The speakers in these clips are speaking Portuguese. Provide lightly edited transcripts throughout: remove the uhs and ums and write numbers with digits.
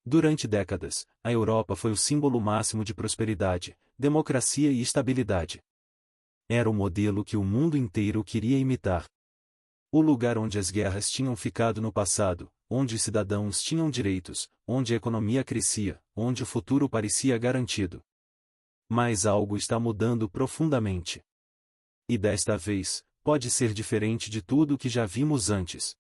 Durante décadas, a Europa foi o símbolo máximo de prosperidade, democracia e estabilidade. Era o modelo que o mundo inteiro queria imitar. O lugar onde as guerras tinham ficado no passado, onde os cidadãos tinham direitos, onde a economia crescia, onde o futuro parecia garantido. Mas algo está mudando profundamente. E desta vez, pode ser diferente de tudo o que já vimos antes.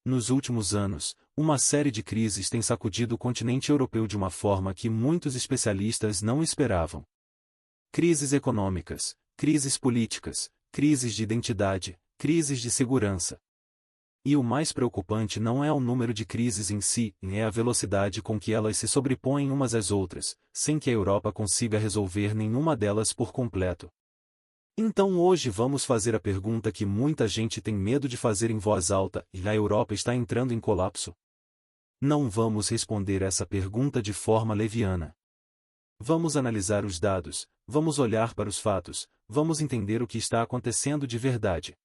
Nos últimos anos, uma série de crises tem sacudido o continente europeu de uma forma que muitos especialistas não esperavam. Crises econômicas, crises políticas, crises de identidade, crises de segurança. E o mais preocupante não é o número de crises em si, é a velocidade com que elas se sobrepõem umas às outras, sem que a Europa consiga resolver nenhuma delas por completo. Então hoje vamos fazer a pergunta que muita gente tem medo de fazer em voz alta: e a Europa está entrando em colapso? Não vamos responder essa pergunta de forma leviana. Vamos analisar os dados, vamos olhar para os fatos, vamos entender o que está acontecendo de verdade.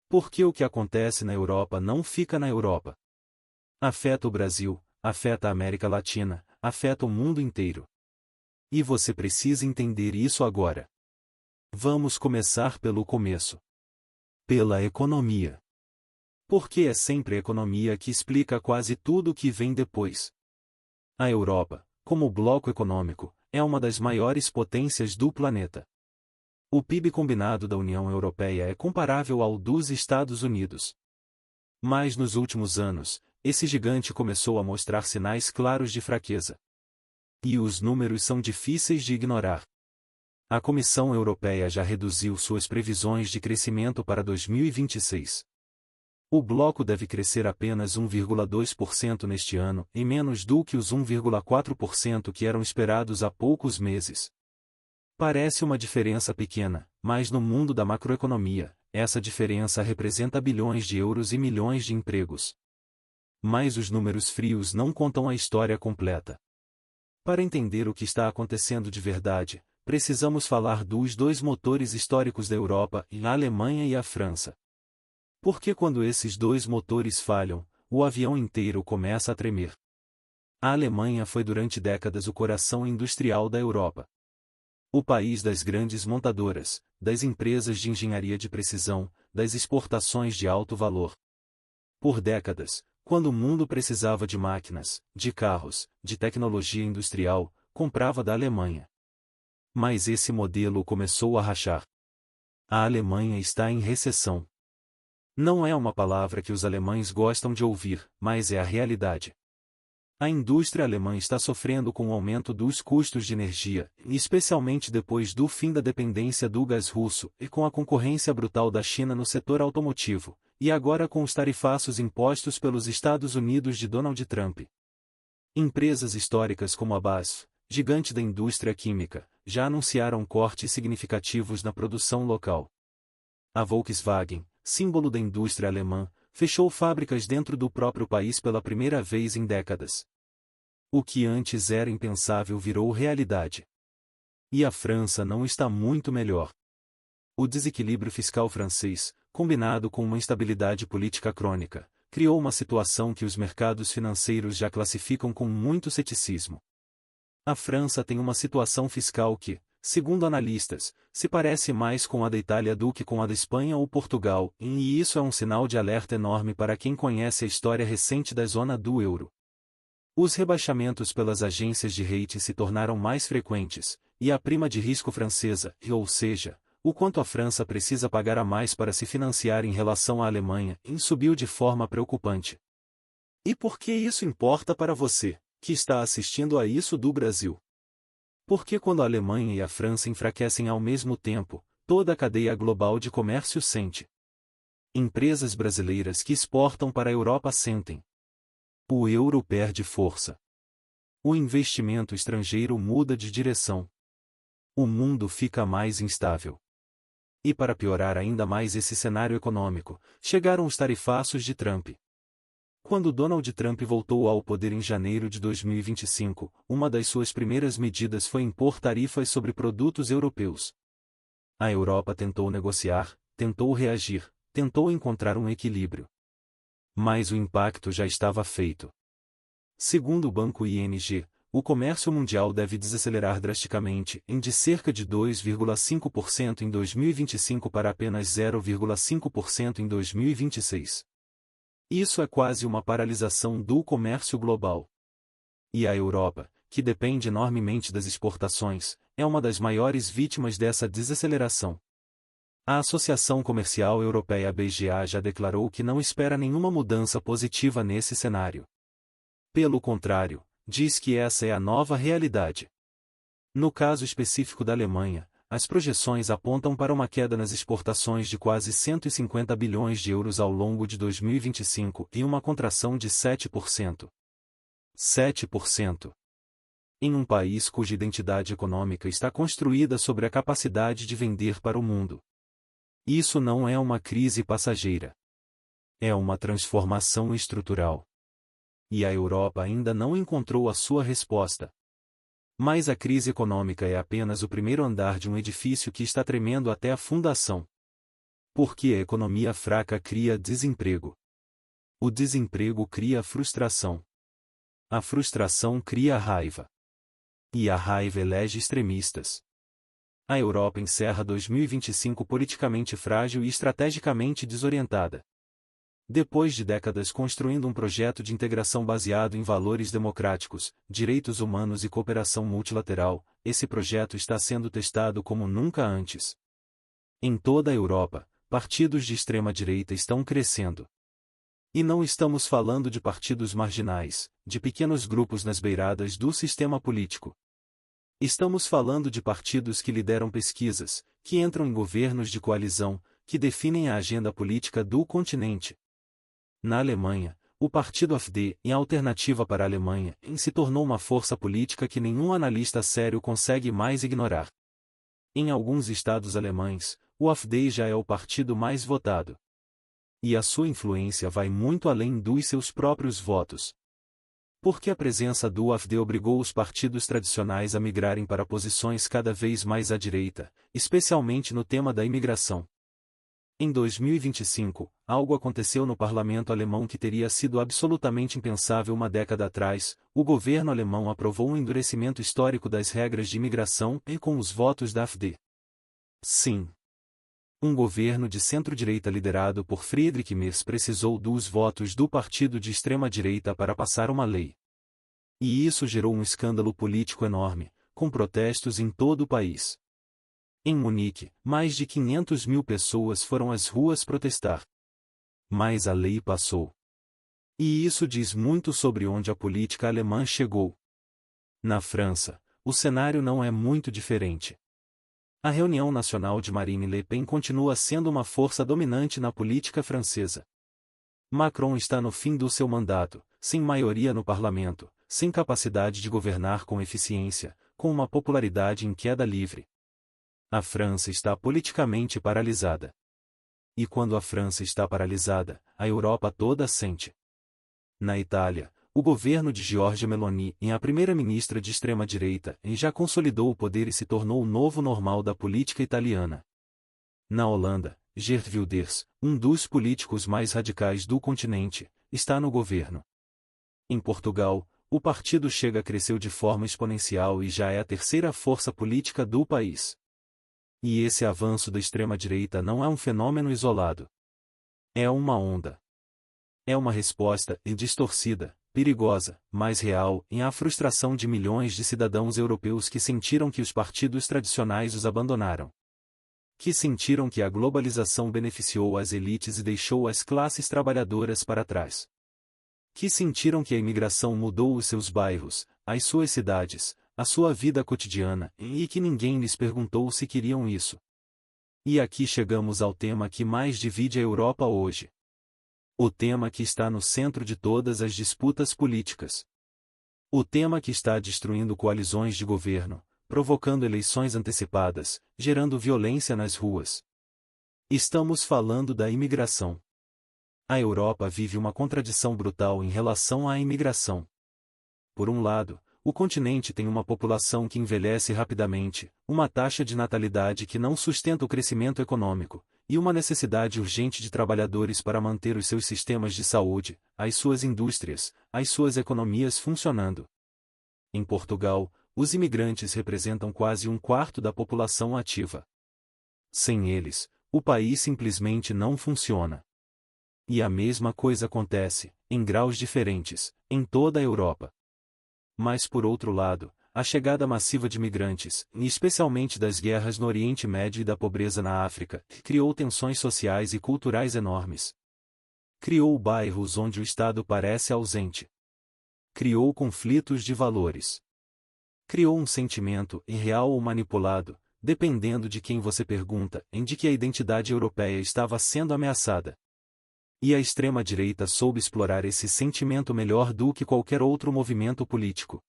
Porque o que acontece na Europa não fica na Europa. Afeta o Brasil, afeta a América Latina, afeta o mundo inteiro. E você precisa entender isso agora. Vamos começar pelo começo. Pela economia. Porque é sempre a economia que explica quase tudo o que vem depois. A Europa, como bloco econômico, é uma das maiores potências do planeta. O PIB combinado da União Europeia é comparável ao dos Estados Unidos. Mas nos últimos anos, esse gigante começou a mostrar sinais claros de fraqueza. E os números são difíceis de ignorar. A Comissão Europeia já reduziu suas previsões de crescimento para 2026. O bloco deve crescer apenas 1,2% neste ano, e menos do que os 1,4% que eram esperados há poucos meses. Parece uma diferença pequena, mas no mundo da macroeconomia, essa diferença representa bilhões de euros e milhões de empregos. Mas os números frios não contam a história completa. Para entender o que está acontecendo de verdade, precisamos falar dos dois motores históricos da Europa, a Alemanha e a França. Porque quando esses dois motores falham, o avião inteiro começa a tremer. A Alemanha foi durante décadas o coração industrial da Europa. O país das grandes montadoras, das empresas de engenharia de precisão, das exportações de alto valor. Por décadas, quando o mundo precisava de máquinas, de carros, de tecnologia industrial, comprava da Alemanha. Mas esse modelo começou a rachar. A Alemanha está em recessão. Não é uma palavra que os alemães gostam de ouvir, mas é a realidade. A indústria alemã está sofrendo com o aumento dos custos de energia, especialmente depois do fim da dependência do gás russo, e com a concorrência brutal da China no setor automotivo, e agora com os tarifaços impostos pelos Estados Unidos de Donald Trump. Empresas históricas como a BASF, gigante da indústria química, já anunciaram cortes significativos na produção local. A Volkswagen, símbolo da indústria alemã, fechou fábricas dentro do próprio país pela primeira vez em décadas. O que antes era impensável virou realidade. E a França não está muito melhor. O desequilíbrio fiscal francês, combinado com uma instabilidade política crônica, criou uma situação que os mercados financeiros já classificam com muito ceticismo. A França tem uma situação fiscal que, segundo analistas, se parece mais com a da Itália do que com a da Espanha ou Portugal, e isso é um sinal de alerta enorme para quem conhece a história recente da zona do euro. Os rebaixamentos pelas agências de rating se tornaram mais frequentes, e a prima de risco francesa, ou seja, o quanto a França precisa pagar a mais para se financiar em relação à Alemanha, subiu de forma preocupante. E por que isso importa para você, que está assistindo a isso do Brasil? Porque quando a Alemanha e a França enfraquecem ao mesmo tempo, toda a cadeia global de comércio sente. Empresas brasileiras que exportam para a Europa sentem. O euro perde força. O investimento estrangeiro muda de direção. O mundo fica mais instável. E para piorar ainda mais esse cenário econômico, chegaram os tarifaços de Trump. Quando Donald Trump voltou ao poder em janeiro de 2025, uma das suas primeiras medidas foi impor tarifas sobre produtos europeus. A Europa tentou negociar, tentou reagir, tentou encontrar um equilíbrio. Mas o impacto já estava feito. Segundo o banco ING, o comércio mundial deve desacelerar drasticamente, de cerca de 2,5% em 2025 para apenas 0,5% em 2026. Isso é quase uma paralisação do comércio global. E a Europa, que depende enormemente das exportações, é uma das maiores vítimas dessa desaceleração. A Associação Comercial Europeia BGA já declarou que não espera nenhuma mudança positiva nesse cenário. Pelo contrário, diz que essa é a nova realidade. No caso específico da Alemanha, as projeções apontam para uma queda nas exportações de quase 150 bilhões de euros ao longo de 2025 e uma contração de 7%. 7%. Em um país cuja identidade econômica está construída sobre a capacidade de vender para o mundo. Isso não é uma crise passageira. É uma transformação estrutural. E a Europa ainda não encontrou a sua resposta. Mas a crise econômica é apenas o primeiro andar de um edifício que está tremendo até a fundação. Porque a economia fraca cria desemprego. O desemprego cria frustração. A frustração cria raiva. E a raiva elege extremistas. A Europa encerra 2025 politicamente frágil e estrategicamente desorientada. Depois de décadas construindo um projeto de integração baseado em valores democráticos, direitos humanos e cooperação multilateral, esse projeto está sendo testado como nunca antes. Em toda a Europa, partidos de extrema-direita estão crescendo. E não estamos falando de partidos marginais, de pequenos grupos nas beiradas do sistema político. Estamos falando de partidos que lideram pesquisas, que entram em governos de coalizão, que definem a agenda política do continente. Na Alemanha, o partido AfD, em Alternativa para a Alemanha, se tornou uma força política que nenhum analista sério consegue mais ignorar. Em alguns estados alemães, o AfD já é o partido mais votado. E a sua influência vai muito além dos seus próprios votos. Porque a presença do AfD obrigou os partidos tradicionais a migrarem para posições cada vez mais à direita, especialmente no tema da imigração. Em 2025, algo aconteceu no parlamento alemão que teria sido absolutamente impensável uma década atrás. O governo alemão aprovou um endurecimento histórico das regras de imigração e com os votos da AfD. Sim. Um governo de centro-direita liderado por Friedrich Merz precisou dos votos do partido de extrema-direita para passar uma lei. E isso gerou um escândalo político enorme, com protestos em todo o país. Em Munique, mais de 500 mil pessoas foram às ruas protestar. Mas a lei passou. E isso diz muito sobre onde a política alemã chegou. Na França, o cenário não é muito diferente. A Reunião Nacional de Marine Le Pen continua sendo uma força dominante na política francesa. Macron está no fim do seu mandato, sem maioria no parlamento, sem capacidade de governar com eficiência, com uma popularidade em queda livre. A França está politicamente paralisada. E quando a França está paralisada, a Europa toda sente. Na Itália, o governo de Giorgia Meloni, a primeira-ministra de extrema-direita, já consolidou o poder e se tornou o novo normal da política italiana. Na Holanda, Geert Wilders, um dos políticos mais radicais do continente, está no governo. Em Portugal, o partido Chega cresceu de forma exponencial e já é a terceira força política do país. E esse avanço da extrema-direita não é um fenômeno isolado. É uma onda. É uma resposta distorcida, perigosa, mas real, à frustração de milhões de cidadãos europeus que sentiram que os partidos tradicionais os abandonaram. Que sentiram que a globalização beneficiou as elites e deixou as classes trabalhadoras para trás. Que sentiram que a imigração mudou os seus bairros, as suas cidades, a sua vida cotidiana, e que ninguém lhes perguntou se queriam isso. E aqui chegamos ao tema que mais divide a Europa hoje. O tema que está no centro de todas as disputas políticas. O tema que está destruindo coalizões de governo, provocando eleições antecipadas, gerando violência nas ruas. Estamos falando da imigração. A Europa vive uma contradição brutal em relação à imigração. Por um lado, o continente tem uma população que envelhece rapidamente, uma taxa de natalidade que não sustenta o crescimento econômico, e uma necessidade urgente de trabalhadores para manter os seus sistemas de saúde, as suas indústrias, as suas economias funcionando. Em Portugal, os imigrantes representam quase um quarto da população ativa. Sem eles, o país simplesmente não funciona. E a mesma coisa acontece, em graus diferentes, em toda a Europa. Mas por outro lado, a chegada massiva de migrantes, e especialmente das guerras no Oriente Médio e da pobreza na África, criou tensões sociais e culturais enormes. Criou bairros onde o Estado parece ausente. Criou conflitos de valores. Criou um sentimento, irreal ou manipulado, dependendo de quem você pergunta, de que a identidade europeia estava sendo ameaçada. E a extrema-direita soube explorar esse sentimento melhor do que qualquer outro movimento político.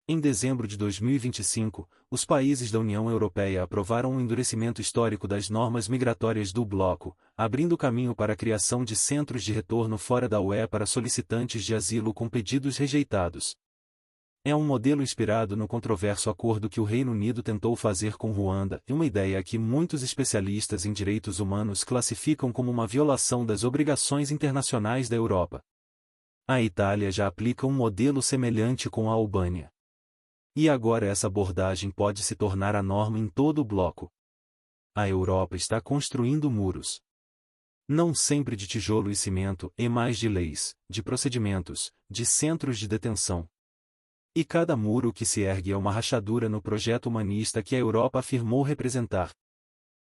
Em dezembro de 2025, os países da União Europeia aprovaram um endurecimento histórico das normas migratórias do bloco, abrindo caminho para a criação de centros de retorno fora da UE para solicitantes de asilo com pedidos rejeitados. É um modelo inspirado no controverso acordo que o Reino Unido tentou fazer com Ruanda, uma ideia que muitos especialistas em direitos humanos classificam como uma violação das obrigações internacionais da Europa. A Itália já aplica um modelo semelhante com a Albânia. E agora essa abordagem pode se tornar a norma em todo o bloco. A Europa está construindo muros. Não sempre de tijolo e cimento, e mais de leis, de procedimentos, de centros de detenção. E cada muro que se ergue é uma rachadura no projeto humanista que a Europa afirmou representar.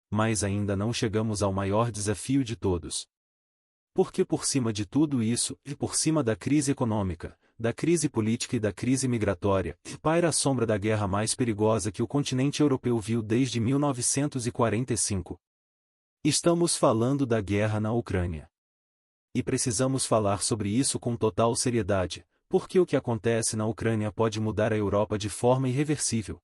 Mas ainda não chegamos ao maior desafio de todos. Porque por cima de tudo isso, e por cima da crise econômica, da crise política e da crise migratória, paira a sombra da guerra mais perigosa que o continente europeu viu desde 1945. Estamos falando da guerra na Ucrânia. E precisamos falar sobre isso com total seriedade, porque o que acontece na Ucrânia pode mudar a Europa de forma irreversível.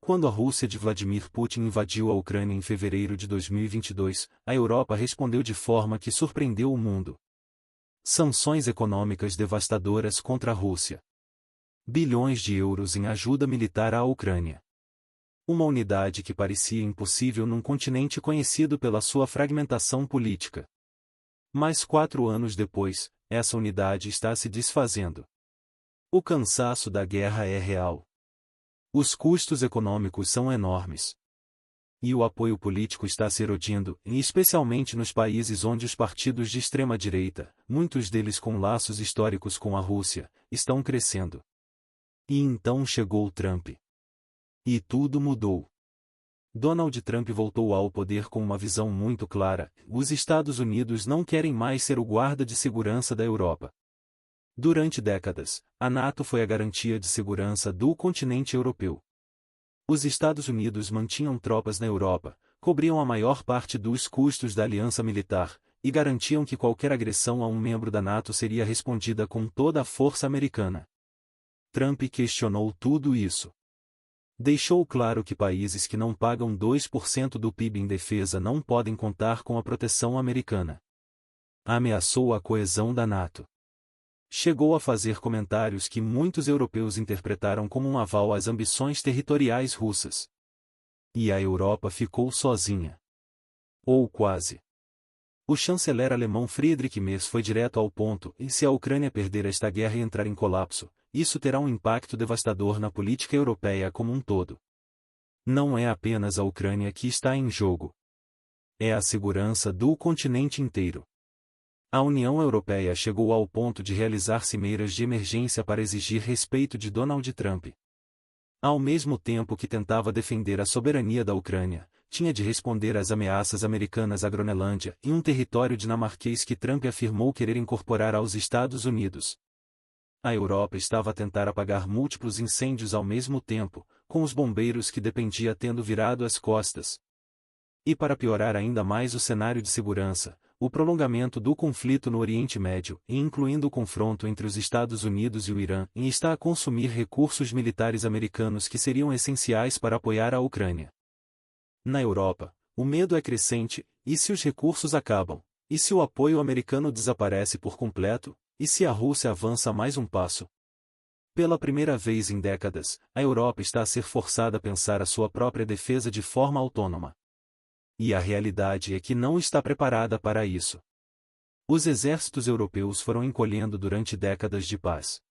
Quando a Rússia de Vladimir Putin invadiu a Ucrânia em fevereiro de 2022, a Europa respondeu de forma que surpreendeu o mundo. Sanções econômicas devastadoras contra a Rússia. Bilhões de euros em ajuda militar à Ucrânia. Uma unidade que parecia impossível num continente conhecido pela sua fragmentação política. Mas 4 anos depois, essa unidade está se desfazendo. O cansaço da guerra é real. Os custos econômicos são enormes. E o apoio político está se erodindo, e especialmente nos países onde os partidos de extrema-direita, muitos deles com laços históricos com a Rússia, estão crescendo. E então chegou Trump. E tudo mudou. Donald Trump voltou ao poder com uma visão muito clara: os Estados Unidos não querem mais ser o guarda de segurança da Europa. Durante décadas, a NATO foi a garantia de segurança do continente europeu. Os Estados Unidos mantinham tropas na Europa, cobriam a maior parte dos custos da aliança militar, e garantiam que qualquer agressão a um membro da NATO seria respondida com toda a força americana. Trump questionou tudo isso. Deixou claro que países que não pagam 2% do PIB em defesa não podem contar com a proteção americana. Ameaçou a coesão da NATO. Chegou a fazer comentários que muitos europeus interpretaram como um aval às ambições territoriais russas. E a Europa ficou sozinha. Ou quase. O chanceler alemão Friedrich Merz foi direto ao ponto: e se a Ucrânia perder esta guerra e entrar em colapso, isso terá um impacto devastador na política europeia como um todo. Não é apenas a Ucrânia que está em jogo. É a segurança do continente inteiro. A União Europeia chegou ao ponto de realizar cimeiras de emergência para exigir respeito de Donald Trump. Ao mesmo tempo que tentava defender a soberania da Ucrânia, tinha de responder às ameaças americanas à Groenlândia e um território dinamarquês que Trump afirmou querer incorporar aos Estados Unidos. A Europa estava a tentar apagar múltiplos incêndios ao mesmo tempo, com os bombeiros que dependia tendo virado as costas. E para piorar ainda mais o cenário de segurança, o prolongamento do conflito no Oriente Médio, incluindo o confronto entre os Estados Unidos e o Irã, está a consumir recursos militares americanos que seriam essenciais para apoiar a Ucrânia. Na Europa, o medo é crescente: e se os recursos acabam? E se o apoio americano desaparece por completo? E se a Rússia avança mais um passo? Pela primeira vez em décadas, a Europa está a ser forçada a pensar a sua própria defesa de forma autônoma. E a realidade é que não está preparada para isso. Os exércitos europeus foram encolhendo durante décadas de paz.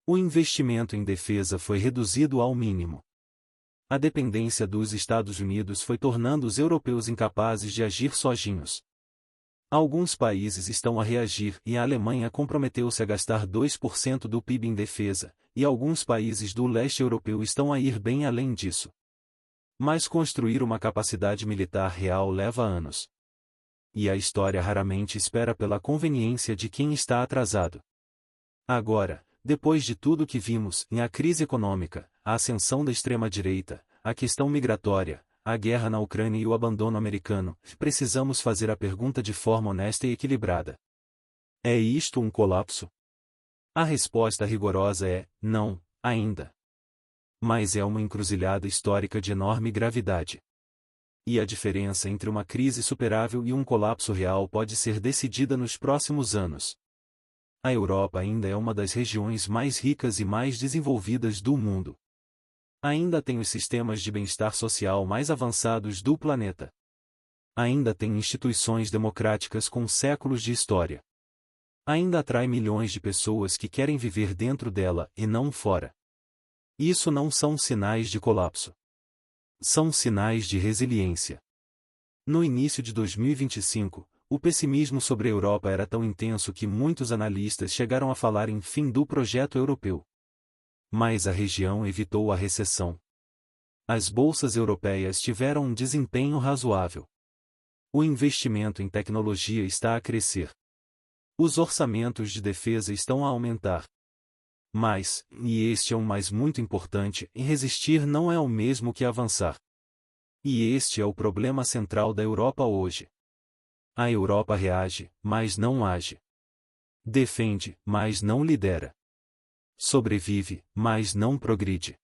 O investimento em defesa foi reduzido ao mínimo. A dependência dos Estados Unidos foi tornando os europeus incapazes de agir sozinhos. Alguns países estão a reagir e a Alemanha comprometeu-se a gastar 2% do PIB em defesa, e alguns países do leste europeu estão a ir bem além disso. Mas construir uma capacidade militar real leva anos. E a história raramente espera pela conveniência de quem está atrasado. Agora, depois de tudo que vimos, a crise econômica, a ascensão da extrema-direita, a questão migratória, a guerra na Ucrânia e o abandono americano, precisamos fazer a pergunta de forma honesta e equilibrada. É isto um colapso? A resposta rigorosa é, não, ainda. Mas é uma encruzilhada histórica de enorme gravidade. E a diferença entre uma crise superável e um colapso real pode ser decidida nos próximos anos. A Europa ainda é uma das regiões mais ricas e mais desenvolvidas do mundo. Ainda tem os sistemas de bem-estar social mais avançados do planeta. Ainda tem instituições democráticas com séculos de história. Ainda atrai milhões de pessoas que querem viver dentro dela e não fora. Isso não são sinais de colapso. São sinais de resiliência. No início de 2025, o pessimismo sobre a Europa era tão intenso que muitos analistas chegaram a falar em fim do projeto europeu. Mas a região evitou a recessão. As bolsas europeias tiveram um desempenho razoável. O investimento em tecnologia está a crescer. Os orçamentos de defesa estão a aumentar. Mas, e este é um mais muito importante, resistir não é o mesmo que avançar. E este é o problema central da Europa hoje. A Europa reage, mas não age. Defende, mas não lidera. Sobrevive, mas não progride.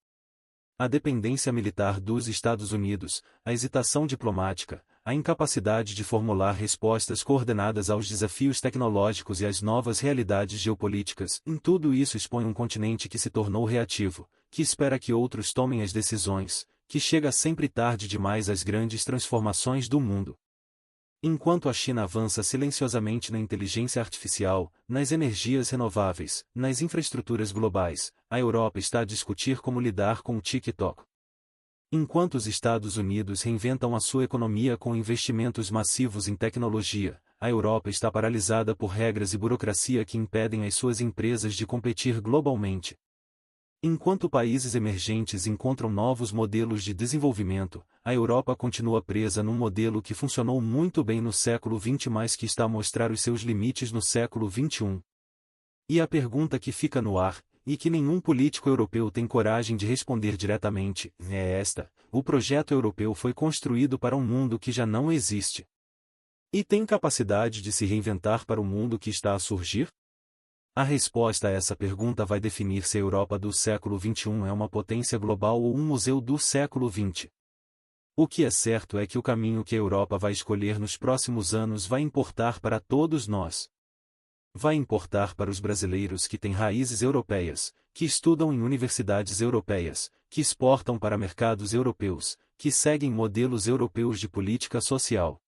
A dependência militar dos Estados Unidos, a hesitação diplomática, a incapacidade de formular respostas coordenadas aos desafios tecnológicos e às novas realidades geopolíticas, em tudo isso expõe um continente que se tornou reativo, que espera que outros tomem as decisões, que chega sempre tarde demais às grandes transformações do mundo. Enquanto a China avança silenciosamente na inteligência artificial, nas energias renováveis, nas infraestruturas globais, a Europa está a discutir como lidar com o TikTok. Enquanto os Estados Unidos reinventam a sua economia com investimentos massivos em tecnologia, a Europa está paralisada por regras e burocracia que impedem as suas empresas de competir globalmente. Enquanto países emergentes encontram novos modelos de desenvolvimento, a Europa continua presa num modelo que funcionou muito bem no século XX, mas que está a mostrar os seus limites no século XXI. E a pergunta que fica no ar, e que nenhum político europeu tem coragem de responder diretamente, é esta: o projeto europeu foi construído para um mundo que já não existe. E tem capacidade de se reinventar para o mundo que está a surgir? A resposta a essa pergunta vai definir se a Europa do século XXI é uma potência global ou um museu do século XX. O que é certo é que o caminho que a Europa vai escolher nos próximos anos vai importar para todos nós. Vai importar para os brasileiros que têm raízes europeias, que estudam em universidades europeias, que exportam para mercados europeus, que seguem modelos europeus de política social.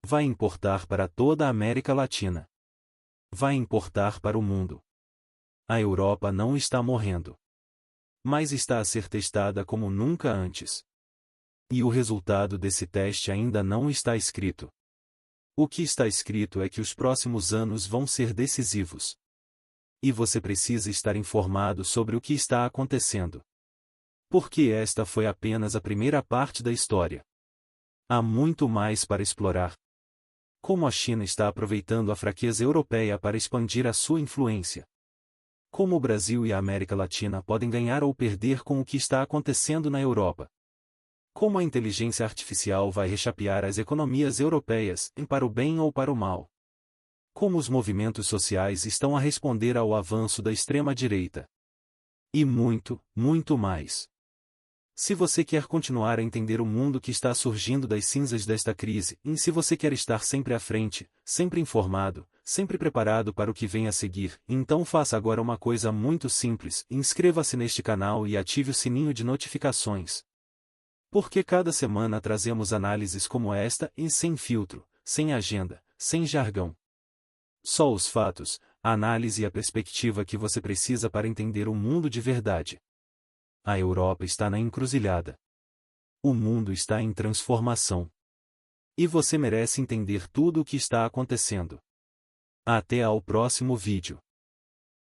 Vai importar para toda a América Latina. Vai importar para o mundo. A Europa não está morrendo. Mas está a ser testada como nunca antes. E o resultado desse teste ainda não está escrito. O que está escrito é que os próximos anos vão ser decisivos. E você precisa estar informado sobre o que está acontecendo. Porque esta foi apenas a primeira parte da história. Há muito mais para explorar. Como a China está aproveitando a fraqueza europeia para expandir a sua influência. Como o Brasil e a América Latina podem ganhar ou perder com o que está acontecendo na Europa. Como a inteligência artificial vai rechapear as economias europeias, para o bem ou para o mal. Como os movimentos sociais estão a responder ao avanço da extrema-direita. E muito, muito mais. Se você quer continuar a entender o mundo que está surgindo das cinzas desta crise, e se você quer estar sempre à frente, sempre informado, sempre preparado para o que vem a seguir, então faça agora uma coisa muito simples: inscreva-se neste canal e ative o sininho de notificações. Porque cada semana trazemos análises como esta e sem filtro, sem agenda, sem jargão. Só os fatos, a análise e a perspectiva que você precisa para entender o mundo de verdade. A Europa está na encruzilhada. O mundo está em transformação. E você merece entender tudo o que está acontecendo. Até ao próximo vídeo.